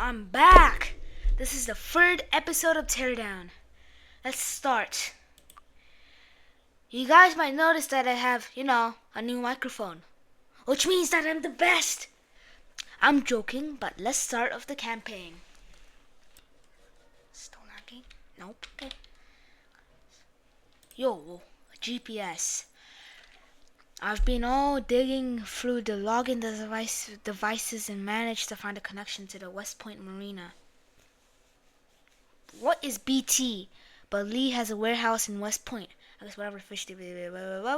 I'm back! This is the third episode of Teardown. Let's start. You guys might notice that I have, a new microphone. Which means that I'm the best! I'm joking, but let's start off the campaign. Still lagging? Nope. Okay. Yo, GPS. I've been all digging through the login devices and managed to find a connection to the West Point Marina. What is BT? But Lee has a warehouse in West Point. I guess whatever fish they blah blah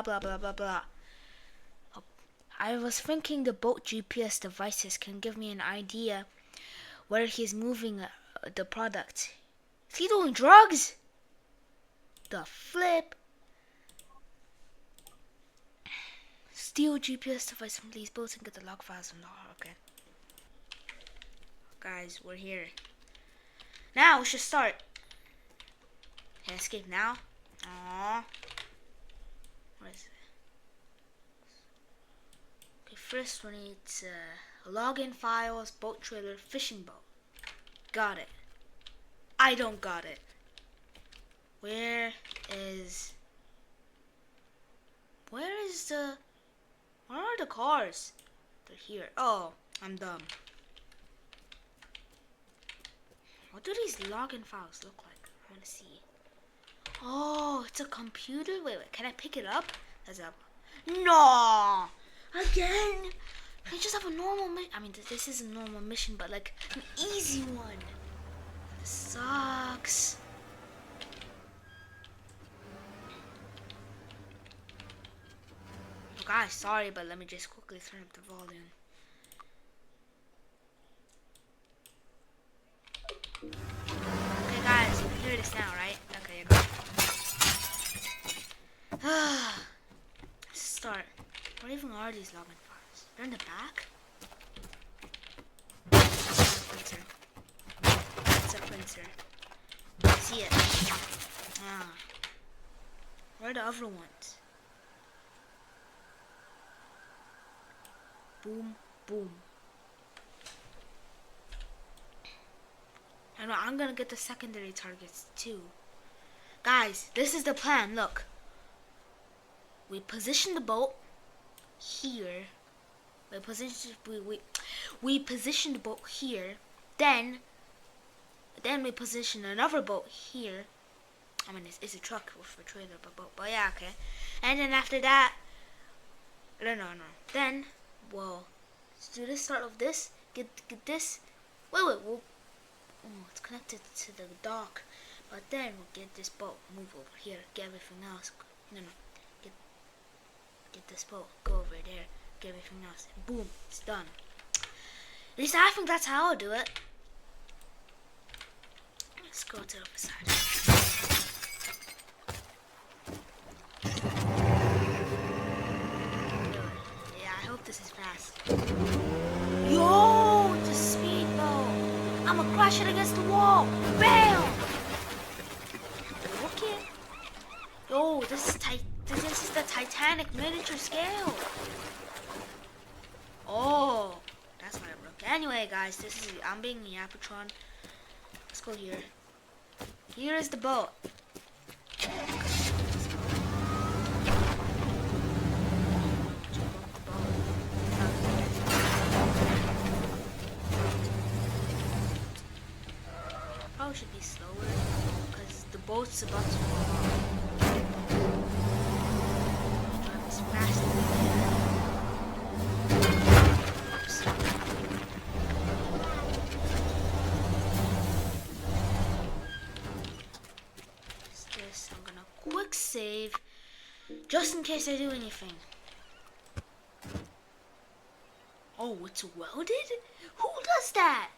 blah blah blah. I was thinking the boat GPS devices can give me an idea where he's moving the product. Is he doing drugs? The flip. Steal GPS device from Lee's boats and get the log files from the okay. Guys, we're here. Now we should start. Can I escape now? Aww. What is it? Okay, first we need login files, boat trailer, fishing boat. Got it. I don't got it. Where are the cars? They're here. Oh, I'm dumb. What do these login files look like? I want to see. Oh, it's a computer? Wait, can I pick it up? That's up. No! Again? Can I just have a normal mission? I mean, this is a normal mission, but like an easy one. This sucks. Guys, sorry, but let me just quickly turn up the volume. Okay, guys, you can hear this now, right? Okay, you go. Let's start. What even are these login files? They're in the back? Printer. It's a printer. I see it. Where are the other ones? Boom, boom. And I'm gonna get the secondary targets too. Guys, this is the plan. Look. We position the boat here. We position the boat here. Then we position another boat here. I mean, it's a truck with a trailer, but yeah, okay. And then after that, no. Then. Well, let's do this. Start with this. Get this. Wait. It's connected to the dock. But then we'll get this boat. Move over here. Get everything else. No. Get this boat. Go over there. Get everything else. And boom. It's done. At least I think that's how I'll do it. Let's go to the other side. This is fast. Yo, it's a speedboat. I'ma crash it against the wall. Bam! Okay. Yo, this is the Titanic miniature scale. Oh, that's why I broke. Anyway, guys, I'm being the Yapatron. Let's go here. Here is the boat. Probably should be slower because the boat's about to fall off. Drive as fast as I can. What's this? I'm gonna quick save just in case I do anything. Oh, it's welded? Who does that?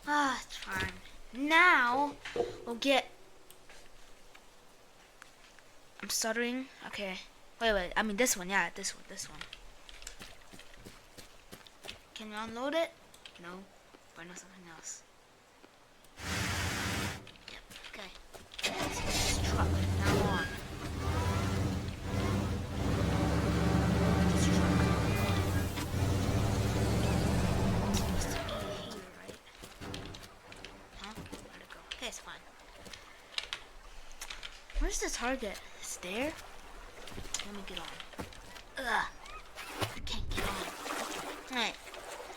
It's fine. Now, we'll get... I'm stuttering. Okay. Wait. I mean, this one. Yeah, this one. Can you unload it? No. But I know something else. Yep. Okay. Let's get this truck now on. This truck. Where's the target? It's there? Let me get on. Ugh. I can't get on. Alright.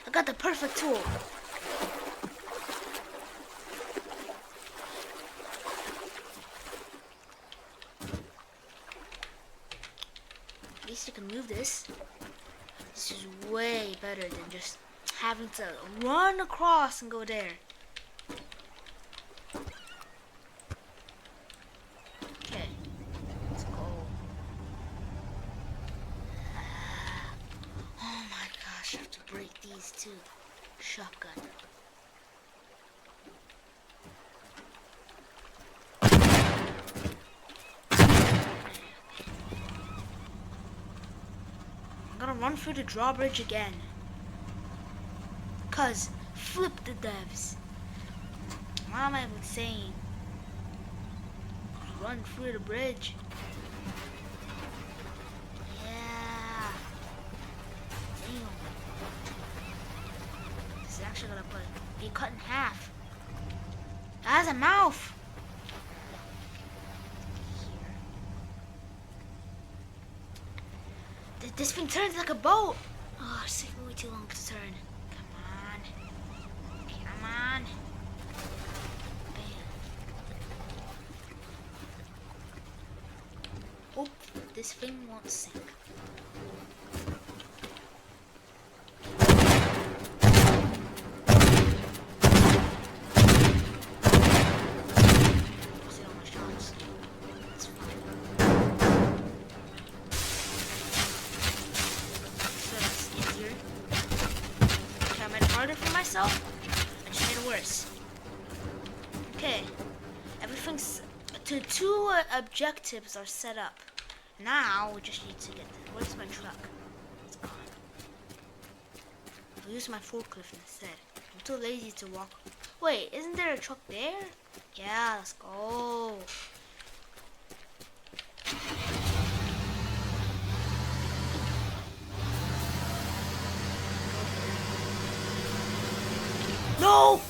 I got the perfect tool. At least you can move this. This is way better than just having to run across and go there. Okay, let's go. Oh my gosh, I have to break these too. Shotgun. I'm gonna run through the drawbridge again. Cause flip the devs. What am I even saying? Run through the bridge. Yeah. Damn. This is actually gonna be cut in half. It has a mouth. Here. This thing turns like a boat. Oh, it's taking way too long to turn. Come on. Bam. Hope this thing won't sink. Harder for myself, I just made it worse. Okay, everything's two objectives are set up. Now we just need to get. Where's my truck? It's gone. I'll use my forklift instead. I'm too lazy to walk. Wait, isn't there a truck there? Yeah, let's go. No!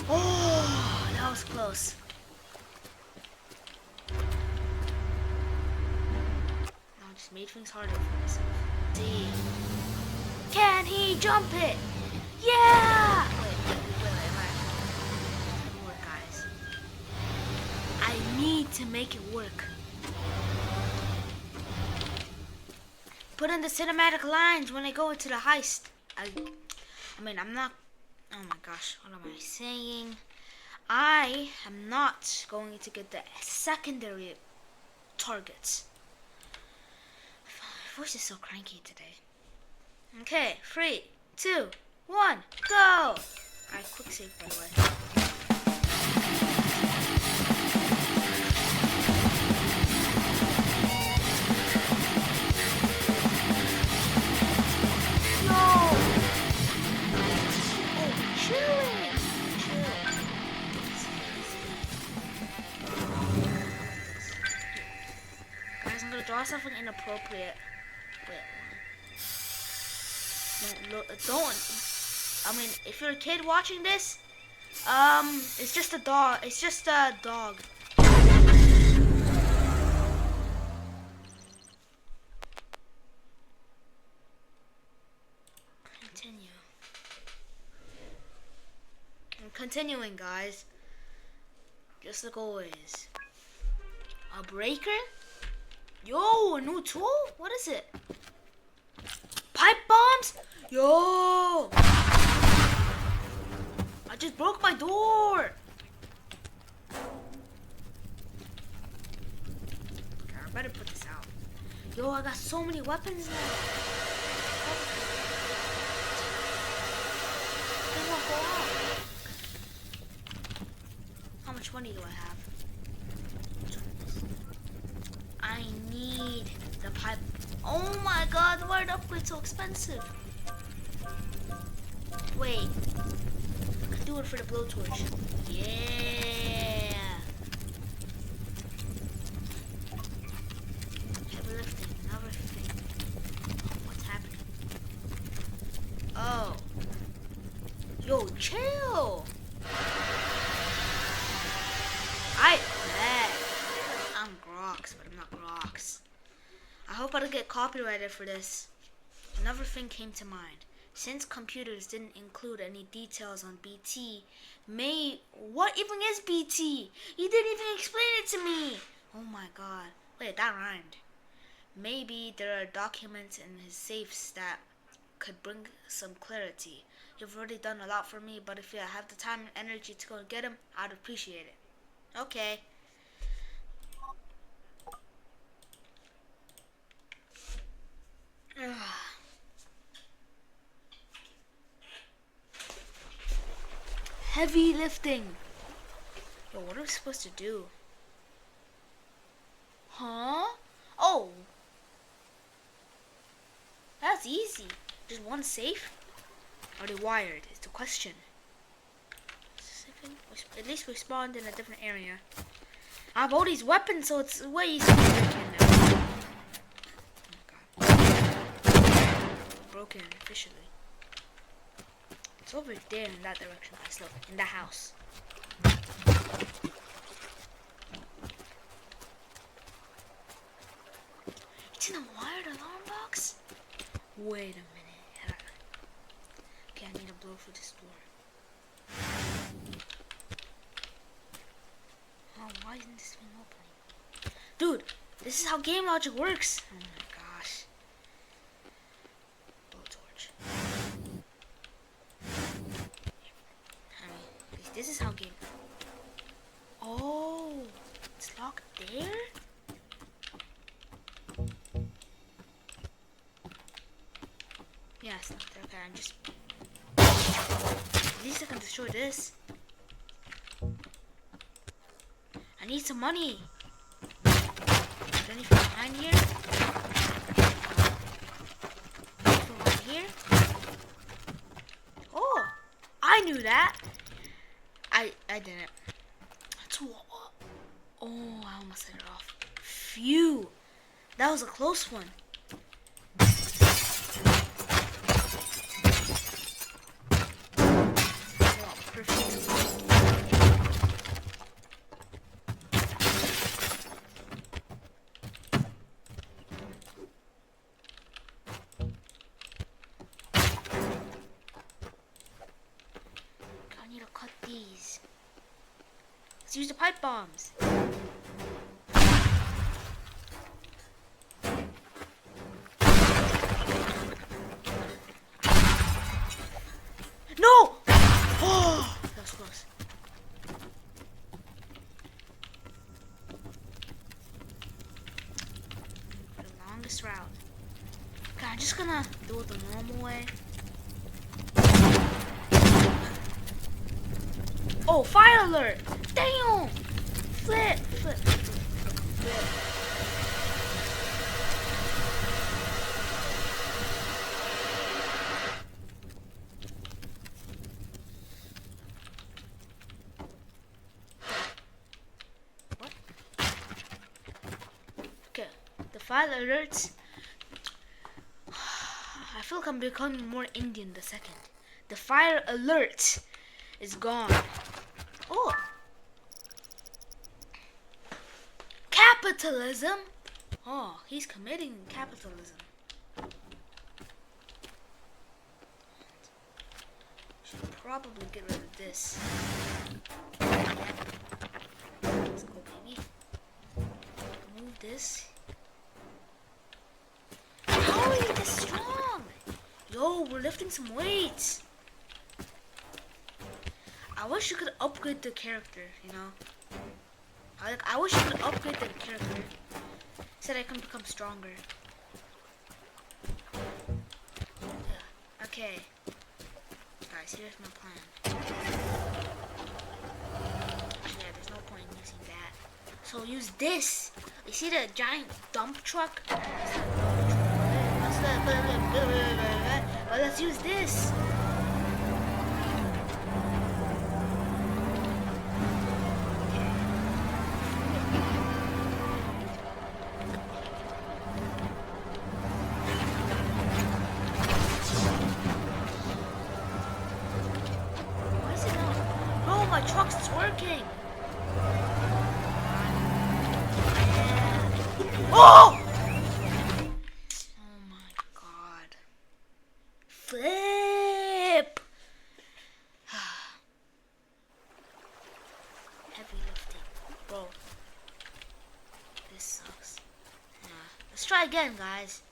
Oh, that was close. Now I just made things harder for myself. See? Can he jump it? Yeah! Wait, work, guys. I need to make it work. Put in the cinematic lines when I go into the heist. I mean, I'm not. Oh my gosh, what am I saying? I am not going to get the secondary targets. My voice is so cranky today. Okay, 3, 2, 1, go! Alright, quick save by the way. Draw something inappropriate. Wait. Don't. I mean, if you're a kid watching this, it's just a dog. It's just a dog. Continue. I'm continuing, guys. Just like always. A breaker? Yo, a new tool? What is it? Pipe bombs? Yo! I just broke my door! Okay, I better put this out. Yo, I got so many weapons now. They won't go out. How much money do I have? I need the pipe. Oh my god, why are the upgrades so expensive? Wait. I can do it for the blowtorch. Yeah. Heavy lifting, another thing. What's happening? Oh. Yo, chill. I'm hope I don't get copyrighted for this. Another thing came to mind. Since computers didn't include any details on BT, what even is BT? He didn't even explain it to me. Oh my god. Wait, that rhymed. Maybe there are documents in his safes that could bring some clarity. You've already done a lot for me, but if you have the time and energy to go get him, I'd appreciate it. Okay. Heavy lifting. Yo, what are we supposed to do? Huh? Oh. That's easy. Just one safe? Are they wired? Is the question. At least we spawned in a different area. I have all these weapons, so it's way easier to break in now. Oh my god. Broken officially. It's over there in that direction, guys. Look, in the house. It's in a wired alarm box? Wait a minute. Okay, I need to blow through this door. Oh, why isn't this thing opening? Dude, this is how game logic works. Oh my gosh. Blowtorch. This is how game. Oh, it's locked there? Yeah, it's locked there. Okay, I'm just. At least I can destroy this. I need some money. Is there anything behind here? Anything behind here? Oh, I knew that. I didn't. Oh, I almost set it off. Phew. That was a close one. Oh, perfect. I need to cut these. Let's use the pipe bombs. No! Oh, that was close. The longest route. Okay, I'm just gonna do it the normal way. Oh, fire alert! Damn! Flip, flip, flip. What? Okay, the fire alerts. I feel like I'm becoming more Indian the second. The fire alert is gone. Oh. Capitalism? Oh, he's committing capitalism. Should probably get rid of this. Let's go, baby. Move this. How are you this strong? Yo, we're lifting some weights. I wish you could upgrade the character, you know? I wish you could upgrade the character so that I can become stronger. Yeah. Okay. Guys, here's my plan. Yeah, there's no point in using that. So use this. You see the giant dump truck? Let's use this. My truck's working. Oh! sucks. Yeah. Let's try again, guys.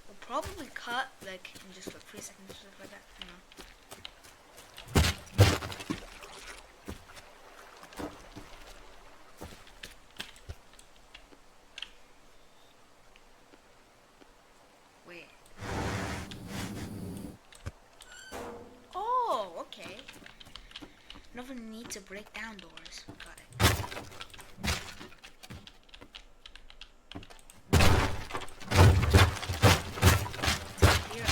We'll probably cut like in just like 3 seconds or stuff like that. You know. Wait. Oh, okay. Never need to break down doors. Got it. Here,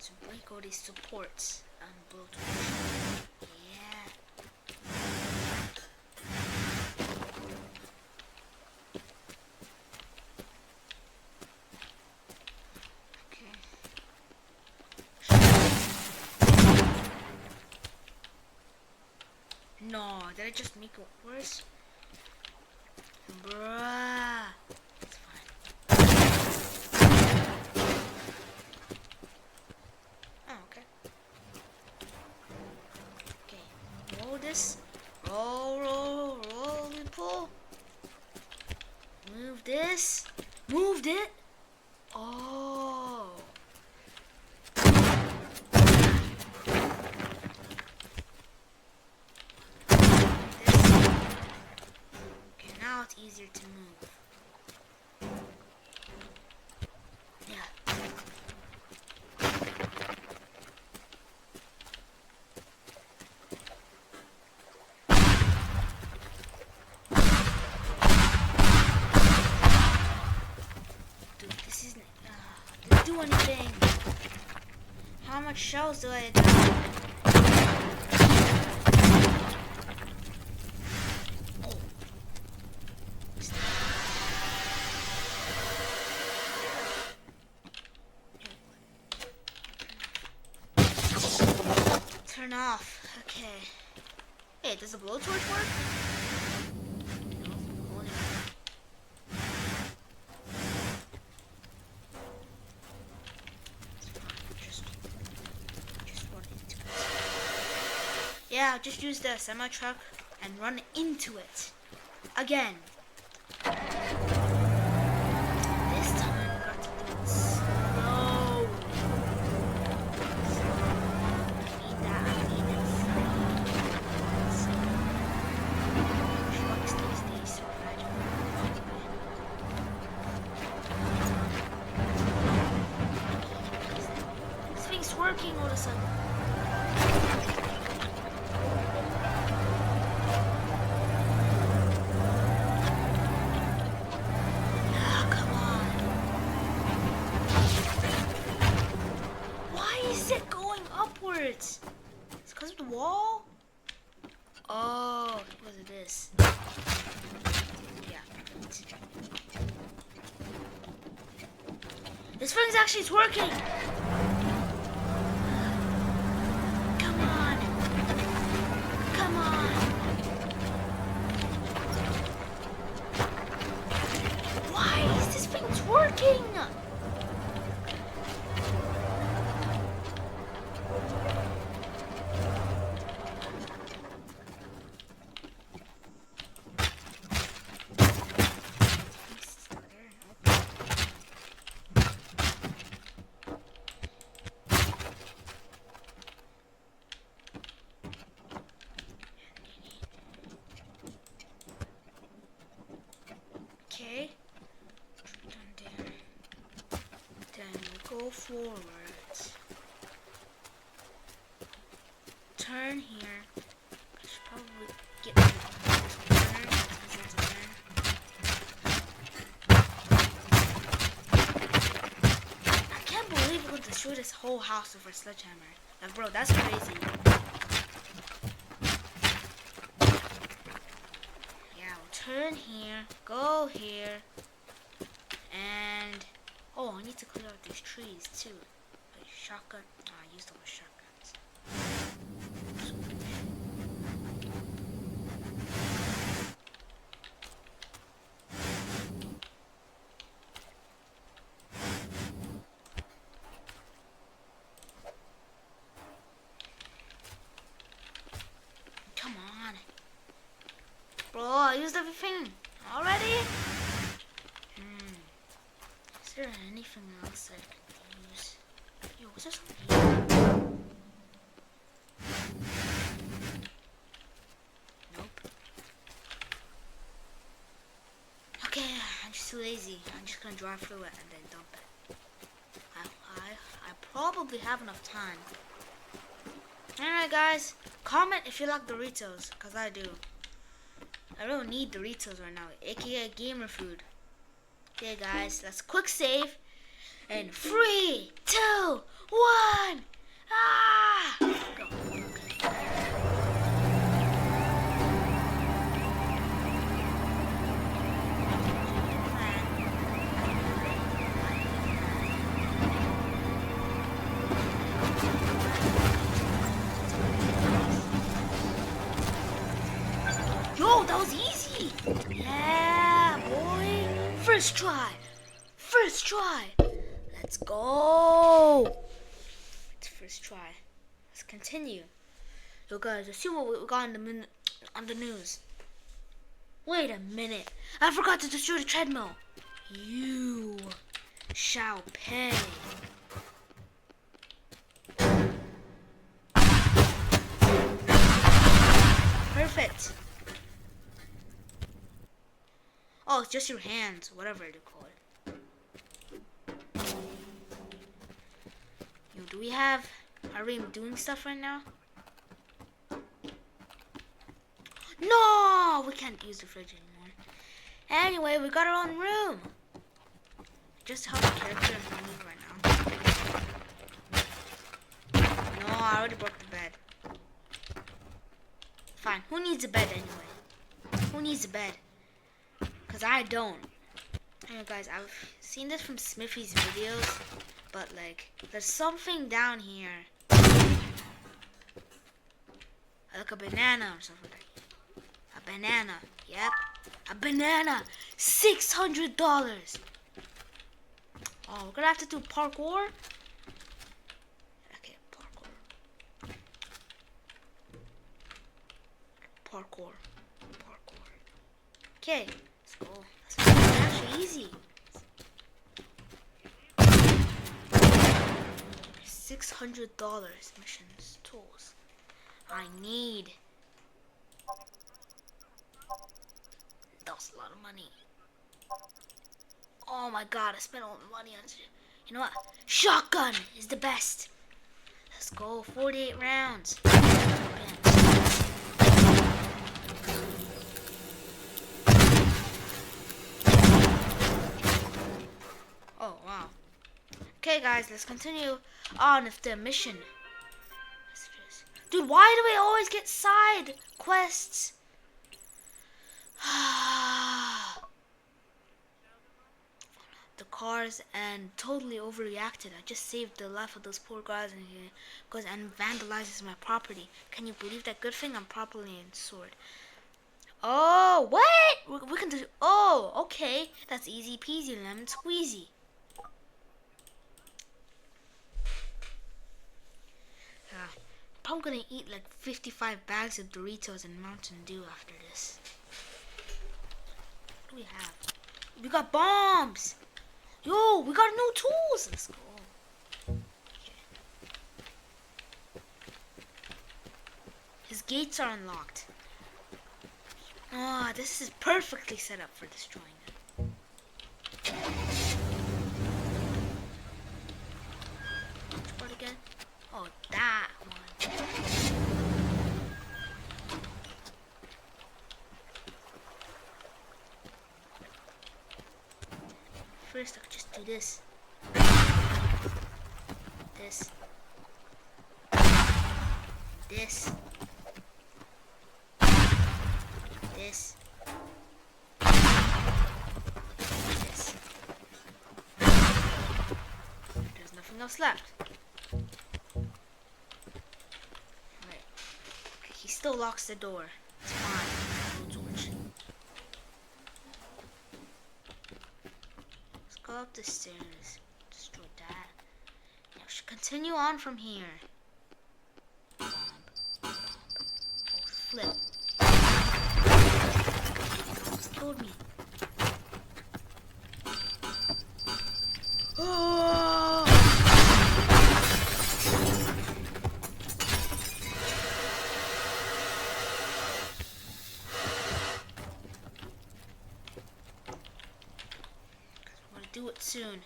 to break all these supports and Bluetooth. Yeah. No, did I just make it worse? Bruh. It's fine. Oh, okay. Okay. Roll this. Roll and pull. Move this. Moved it. Oh. Now it's easier to move. Yeah. Dude, this isn't. Didn't do anything. How much shells do I have? Turn off. Okay. Hey, does the blowtorch work? No. Only. Just run into it. Yeah, just use the semi truck and run into it. Again. This time I got to do it slow. Working all of a sudden. Ah, come on. Why is it going upwards? It's because of the wall? Oh, because of this. Yeah. This thing's actually working. Working! Okay. Go forward. Turn here. I should probably get turn. I can't believe we're going to destroy this whole house with a sledgehammer. Like, bro, that's crazy. Yeah, we'll turn here, go here, and oh, I need to clear out these trees too. Wait, shotgun. Oh, I used all the shotguns. Bro, I used everything already? Is there anything else I can use? Yo, is there something here? Nope. Okay, I'm just too lazy. I'm just gonna drive through it and then dump it. I probably have enough time. Alright guys, comment if you like Doritos, cause I do. I don't need Doritos right now, aka gamer food. Okay guys, let's quick save. And 3, 2, 1. Ah! Go. Yo, that was easy. Yeah, boy. First try. First try. Let's go. It's first try. Let's continue. Yo guys, let's see what we got on the news. Wait a minute. I forgot to destroy the treadmill. You shall pay. Perfect. Oh, it's just your hands, whatever they call it. Yo, do we have... Are we doing stuff right now? No! We can't use the fridge anymore. Anyway, we got our own room. Just how the character is moving right now. No, I already broke the bed. Fine, who needs a bed anyway? Who needs a bed? Because I don't. Anyway guys, I've seen this from Smithy's videos, but like, there's something down here. Like a banana or something like that. A banana, yep. A banana, $600. Oh, we're gonna have to do parkour? Okay, parkour. Parkour. Okay, let's go. That's actually easy. $600 missions, tools. I need. That's a lot of money. Oh my god, I spent all the money on shit. You know what? Shotgun is the best. Let's go. 48 rounds. Oh wow. Okay guys, let's continue on with the mission. Dude, why do we always get side quests? The cars and totally overreacted. I just saved the life of those poor guys in here because and vandalizes my property. Can you believe that? Good thing I'm properly insured. Oh, what? We can do. Oh, okay. That's easy peasy lemon squeezy. I'm gonna eat like 55 bags of Doritos and Mountain Dew after this. What do we have? We got bombs! Yo, we got new tools! Let's go. Okay. His gates are unlocked. Ah, this is perfectly set up for destroying it. Which part again? Oh, that one. First, I could just do this. This. This. This. This. There's nothing else left. He still locks the door. It's fine. No torch. Let's go up the stairs. Destroy that. Now we should continue on from here. Bomb. Bomb. Oh, flip. killed me. Oh! I'm gonna do it soon.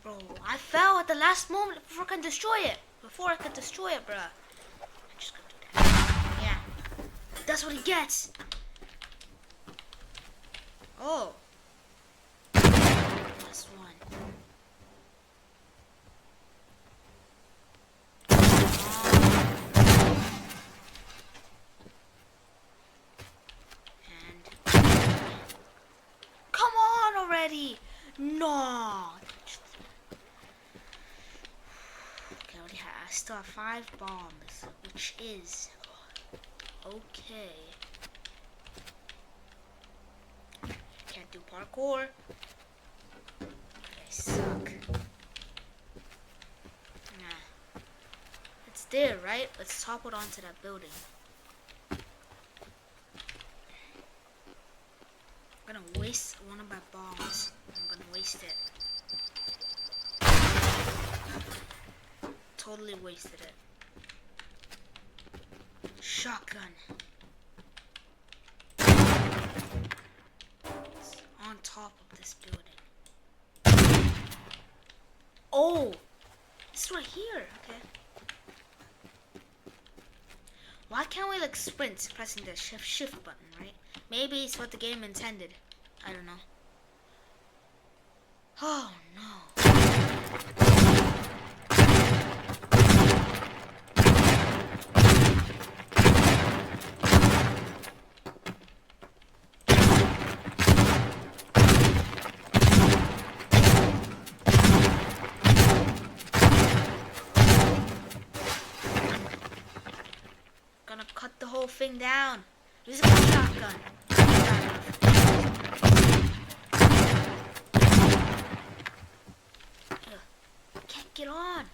Bro, I fell at the last moment before I could destroy it. Bruh. I'm just gonna do that. Yeah. That's what he gets. Oh. Last one. And come on already. No. Okay, I still have 5 bombs, which is okay. Can't do parkour. I suck. Nah. It's there, right? Let's topple onto that building. I'm gonna waste one of my bombs. I'm gonna waste it. Totally wasted it. Shotgun. It's on top of this building. Oh! It's right here. Okay. Why can't we like sprint pressing the shift button, right? Maybe it's what the game intended. I don't know. Oh no. Gonna cut the whole thing down. Use a shotgun. Can't get on.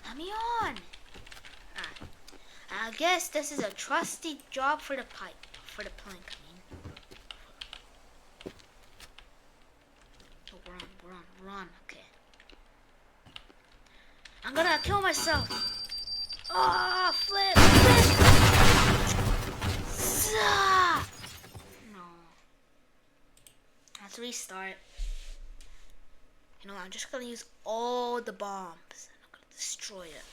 Let me on. I guess this is a trusty job for the plank. Oh, run. Okay. I'm gonna kill myself. Oh, flip. No. Let's restart. You know, I'm just gonna use all the bombs. I'm gonna destroy it.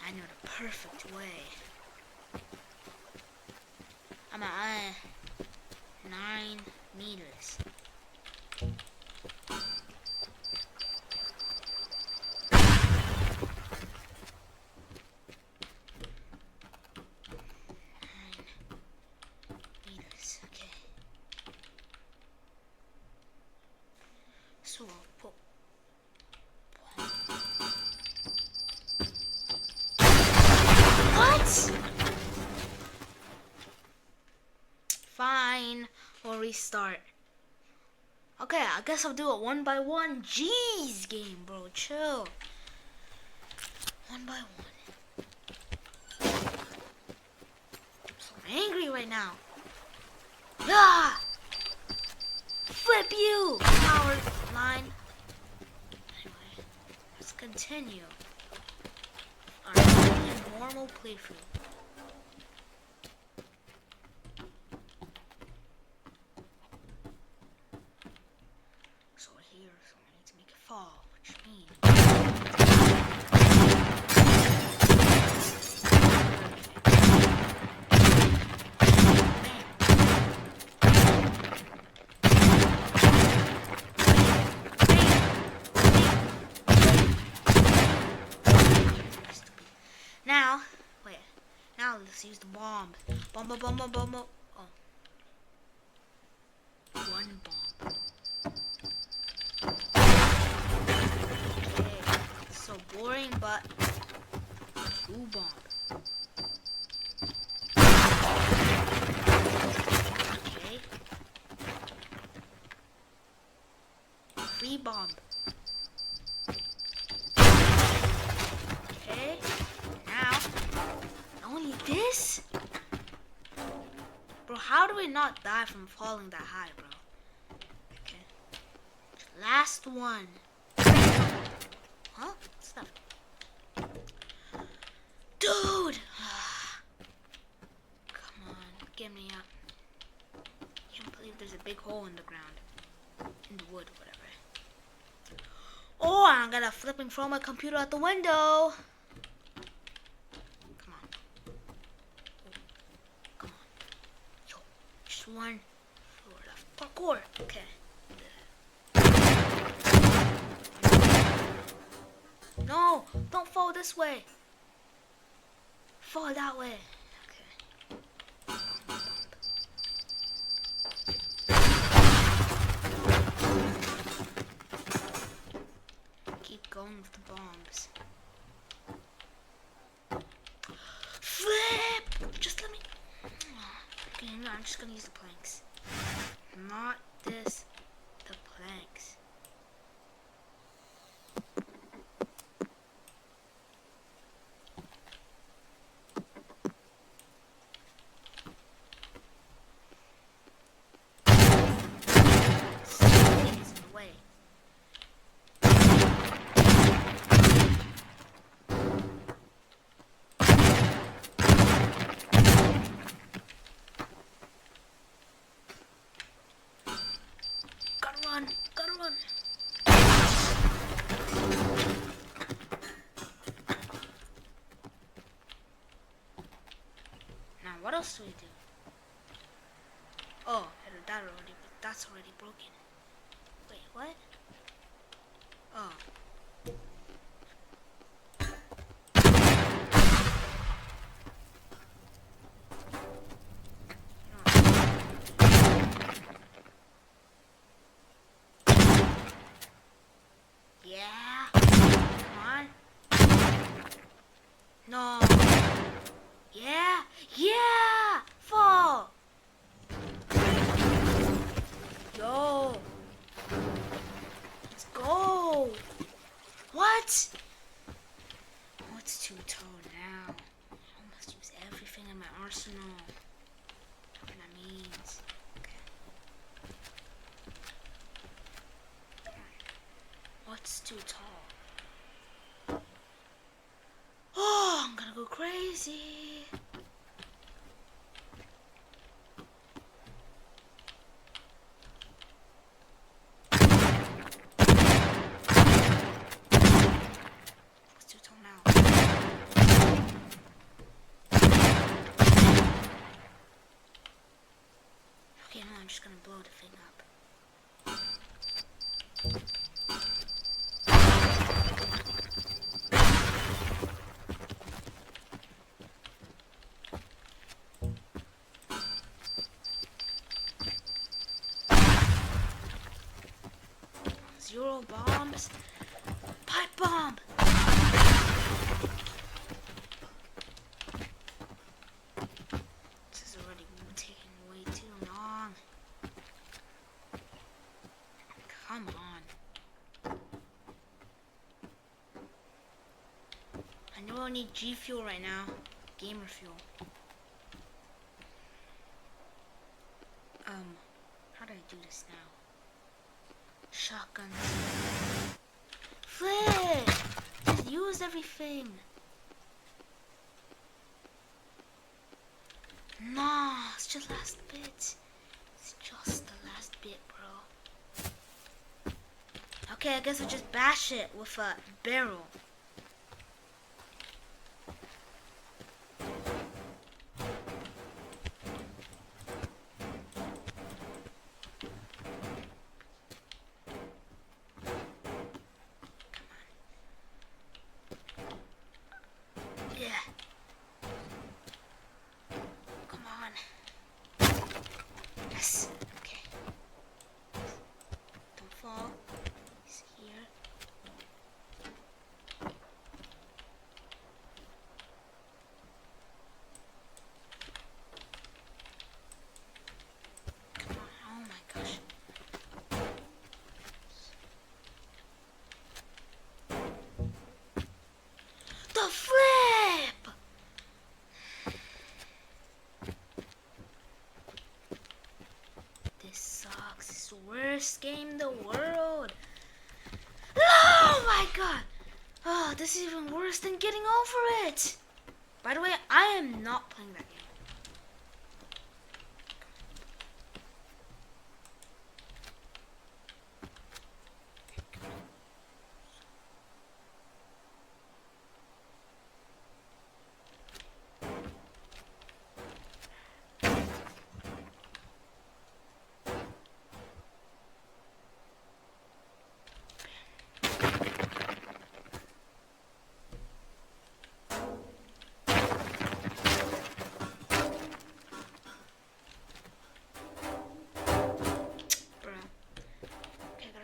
I know the perfect way. I'm at 9 meters. So I'll put what? Fine, we'll restart. Okay, I guess I'll do it one by one. Jeez, game, bro, chill. One by one. I'm so angry right now. Ah! Flip you! Power line. Anyway, let's continue our normal playthrough. So here, so I need to make it fall, which means now let's use the bomb. Bomb. Oh. One bomb. Okay. So boring, but 2 bombs. Okay. this? Bro, how do we not die from falling that high, bro? Okay. Last one. Huh? Stop. Dude! Come on, get me up. Can't believe there's a big hole in the ground. In the wood, whatever. Oh, I'm gonna flipping throw my computer out the window. Come on. Oh, come on. Yo, just one floor left. Parkour. Okay. No, don't fall this way. Fall that way. Okay. Keep going with the bombs. Flip! Just let me... Okay, no, I'm just gonna use the planks. Not this. The planks. Something's in the way. Gotta run. Now, what else do we do? Oh, that's already broken. Wait, what? Oh. Yeah. Come on. No. Yeah. Yeah. Fall. Yo. Let's go. What? Oh, it's too tall now. I must use everything in my arsenal. Whatever that means. Okay. What's too tall? Oh, I'm gonna go crazy. What's too tall now? Okay, no, I'm just gonna blow the thing up. Zero bombs. Pipe bomb. This is already taking way too long. Come on. I know I need G fuel right now. Gamer fuel. How do I do this now? Shotguns. Flip! Just use everything. No, it's just last bit. It's just the last bit, bro. Okay, I guess I'll just bash it with a barrel. Yes. Okay. Don't fall. He's here. worst game in the world. Oh my god! Oh, this is even worse than getting over it. By the way, I am not playing that game.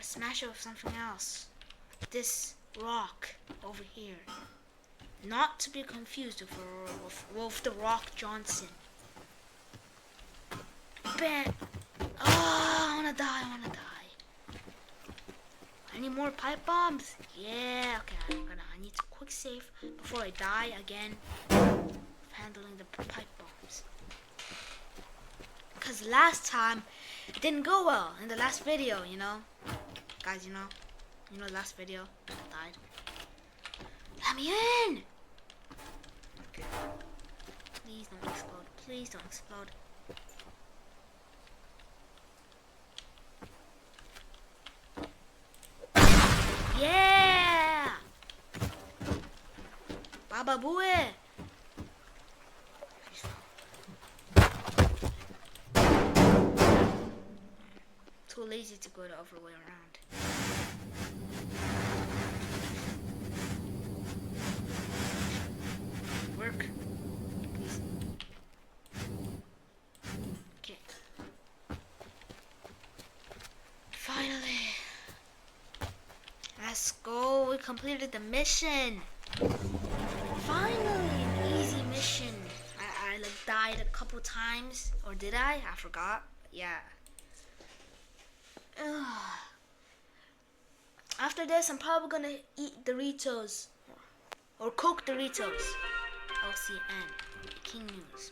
Smash it with something else. This rock over here. Not to be confused with the Rock Johnson. Bam! Oh, I wanna die. I need more pipe bombs. Yeah, okay, I need to quick save before I die again. Handling the pipe bombs. Because last time it didn't go well in the last video, you know. Guys, you know the last video I died. Let me in! Okay. Please don't explode. Please don't explode. Yeah! Baba Booey! Too lazy to go the other way around. Work. Please. Okay. Finally. Let's go. We completed the mission. Finally, an easy mission. I like died a couple times. Or did I? I forgot. Yeah. After this, I'm probably gonna eat Doritos or cook Doritos. LCN, King News.